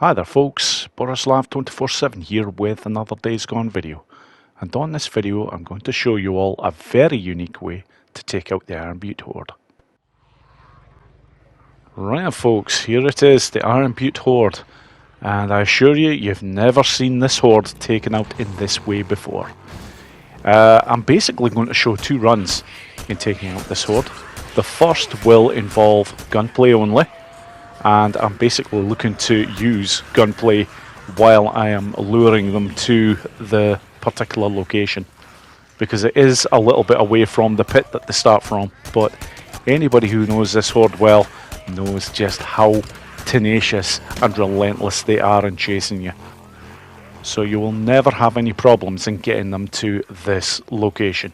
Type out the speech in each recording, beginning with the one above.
Hi there folks, Borislav247 here with another Days Gone video, and on this video I'm going to show you all a very unique way to take out the Iron Butte Horde. Right folks, here it is, the Iron Butte Horde, and I assure you, you've never seen this horde taken out in this way before. I'm basically going to show two runs in taking out this horde. The first will involve gunplay only, and I'm basically looking to use gunplay while I am luring them to the particular location, because it is a little bit away from the pit that they start from, but anybody who knows this horde well knows just how tenacious and relentless they are in chasing you. So you will never have any problems in getting them to this location.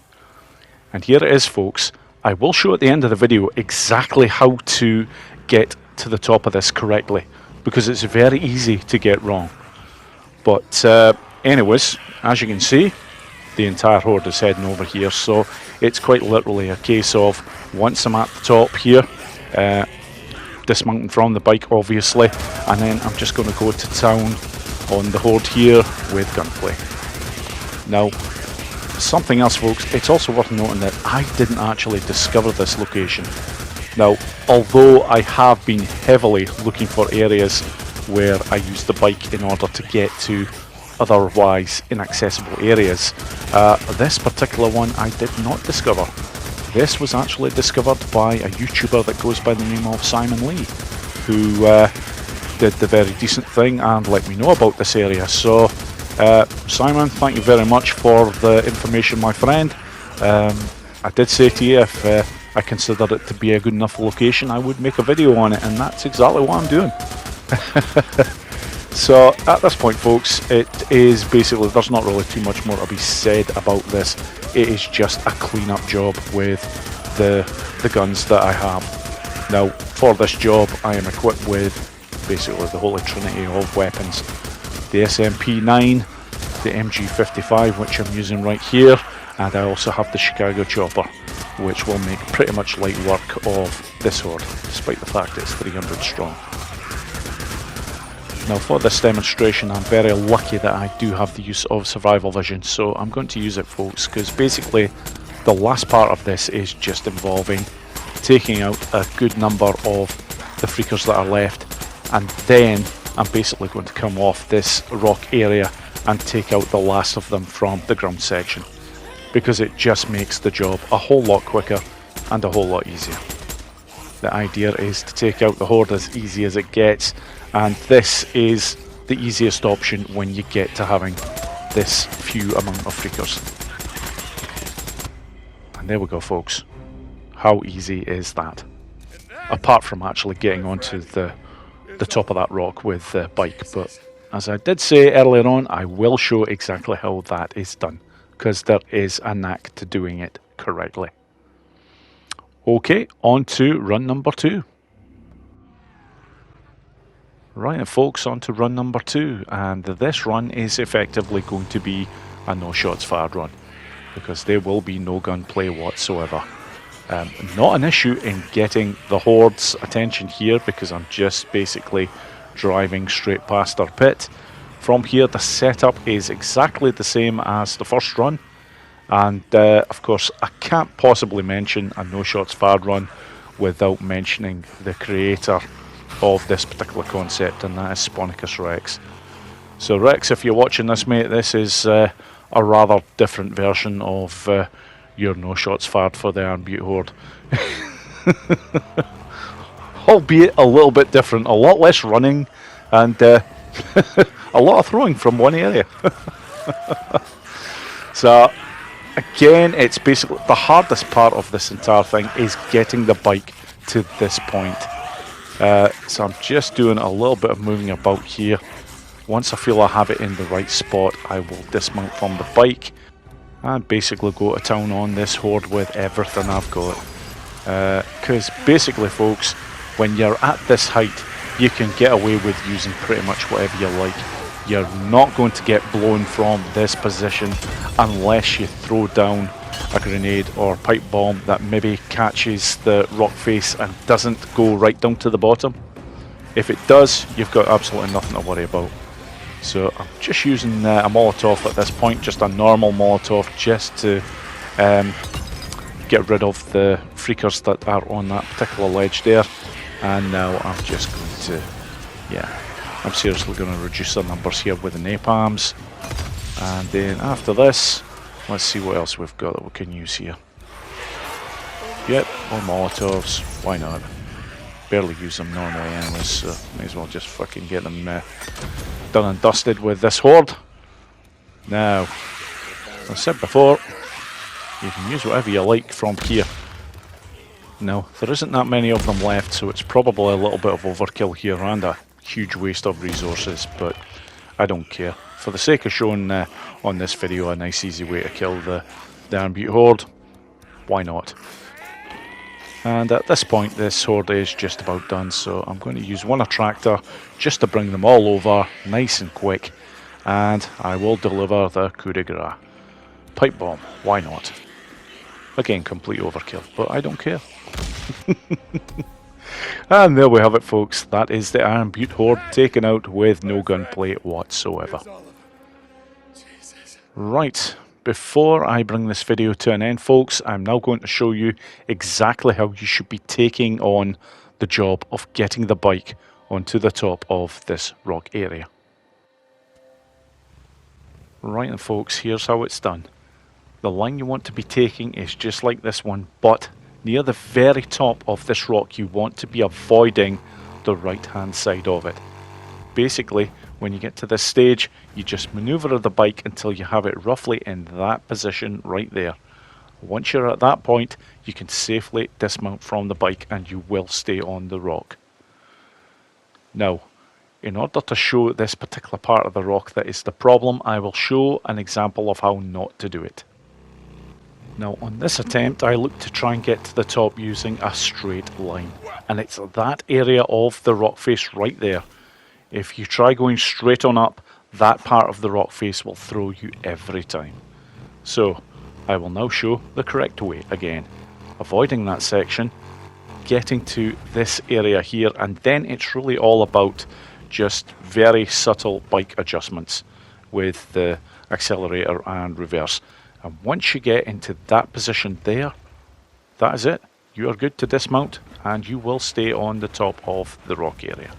And here it is folks. I will show at the end of the video exactly how to get to the top of this correctly, because it's very easy to get wrong. But anyways, as you can see, the entire horde is heading over here, so it's quite literally a case of once I'm at the top here, dismounting from the bike obviously, and then I'm just going to go to town on the horde here with gunplay. Now, something else folks, it's also worth noting that I didn't actually discover this location. Now, although I have been heavily looking for areas where I use the bike in order to get to otherwise inaccessible areas, this particular one I did not discover. This was actually discovered by a YouTuber that goes by the name of Simon Lee, who did the very decent thing and let me know about this area. So Simon, thank you very much for the information, my friend. I did say to you, if I considered it to be a good enough location, I would make a video on it, and that's exactly what I'm doing. So at this point folks, it is basically, there's not really too much more to be said about this. It is just a clean-up job with the guns that I have. Now, for this job, I am equipped with basically the holy trinity of weapons. The SMP-9, the MG55, which I'm using right here, and I also have the Chicago chopper, which will make pretty much light work of this horde, despite the fact it's 300 strong. Now for this demonstration, I'm very lucky that I do have the use of survival vision, so I'm going to use it folks, because basically the last part of this is just involving taking out a good number of the freakers that are left, and then I'm basically going to come off this rock area and take out the last of them from the ground section, because it just makes the job a whole lot quicker and a whole lot easier. The idea is to take out the horde as easy as it gets, and this is the easiest option when you get to having this few amount of freakers. And there we go folks. How easy is that? Apart from actually getting onto the top of that rock with the bike, but as I did say earlier on, I will show exactly how that is done, because there is a knack to doing it correctly. Okay, on to run number 2. Right folks, on to run number 2, and this run is effectively going to be a no shots fired run, because there will be no gunplay whatsoever. Not an issue in getting the horde's attention here, because I'm just basically driving straight past their pit. From here the setup is exactly the same as the first run, and of course I can't possibly mention a no shots fired run without mentioning the creator of this particular concept, and that is Sponicus Rex. So Rex, if you're watching this mate, this is a rather different version of your no shots fired for the Iron Butte Horde. Albeit a little bit different, a lot less running and a lot of throwing from one area. So again, it's basically the hardest part of this entire thing is getting the bike to this point. So I'm just doing a little bit of moving about here. Once I feel I have it in the right spot, I will dismount from the bike and basically go to town on this horde with everything I've got. Because basically folks, when you're at this height, you can get away with using pretty much whatever you like. You're not going to get blown from this position unless you throw down a grenade or pipe bomb that maybe catches the rock face and doesn't go right down to the bottom. If it does, you've got absolutely nothing to worry about. So I'm just using a Molotov at this point, just a normal Molotov, just to get rid of the freakers that are on that particular ledge there. And now I'm just going to, yeah, I'm seriously going to reduce the numbers here with the napalms. And then after this, let's see what else we've got that we can use here. Yep, more Molotovs, why not? Barely use them normally anyways, so may as well just fucking get them done and dusted with this horde. Now, as I said before, you can use whatever you like from here. Now, there isn't that many of them left, so it's probably a little bit of overkill here and a huge waste of resources, but I don't care. For the sake of showing on this video a nice easy way to kill the Iron Butte Horde, why not? And at this point this horde is just about done, so I'm going to use one attractor just to bring them all over nice and quick, and I will deliver the coup de grace. Pipe bomb, why not? Again, complete overkill, but I don't care. And there we have it, folks. That is the Iron Butte Horde taken out with no gunplay whatsoever. Right, before I bring this video to an end, folks, I'm now going to show you exactly how you should be taking on the job of getting the bike onto the top of this rock area. Right then, folks, here's how it's done. The line you want to be taking is just like this one, but near the very top of this rock you want to be avoiding the right hand side of it. Basically, when you get to this stage, you just maneuver the bike until you have it roughly in that position right there. Once you're at that point, you can safely dismount from the bike and you will stay on the rock. Now, in order to show this particular part of the rock that is the problem, I will show an example of how not to do it. Now, on this attempt, I look to try and get to the top using a straight line, and it's that area of the rock face right there. If you try going straight on up, that part of the rock face will throw you every time. So, I will now show the correct way again. Avoiding that section, getting to this area here, and then it's really all about just very subtle bike adjustments with the accelerator and reverse. And once you get into that position there, that is it. You are good to dismount and you will stay on the top of the rock area.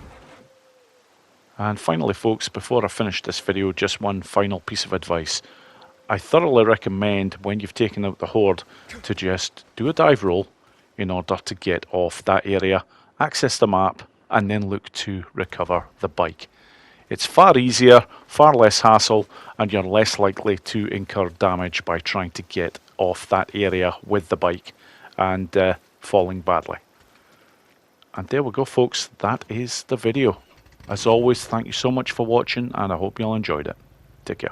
And finally, folks, before I finish this video, just one final piece of advice. I thoroughly recommend, when you've taken out the horde, to just do a dive roll in order to get off that area, access the map, and then look to recover the bike. It's far easier, far less hassle, and you're less likely to incur damage by trying to get off that area with the bike and falling badly. And there we go, folks. That is the video. As always, thank you so much for watching, and I hope you all enjoyed it. Take care.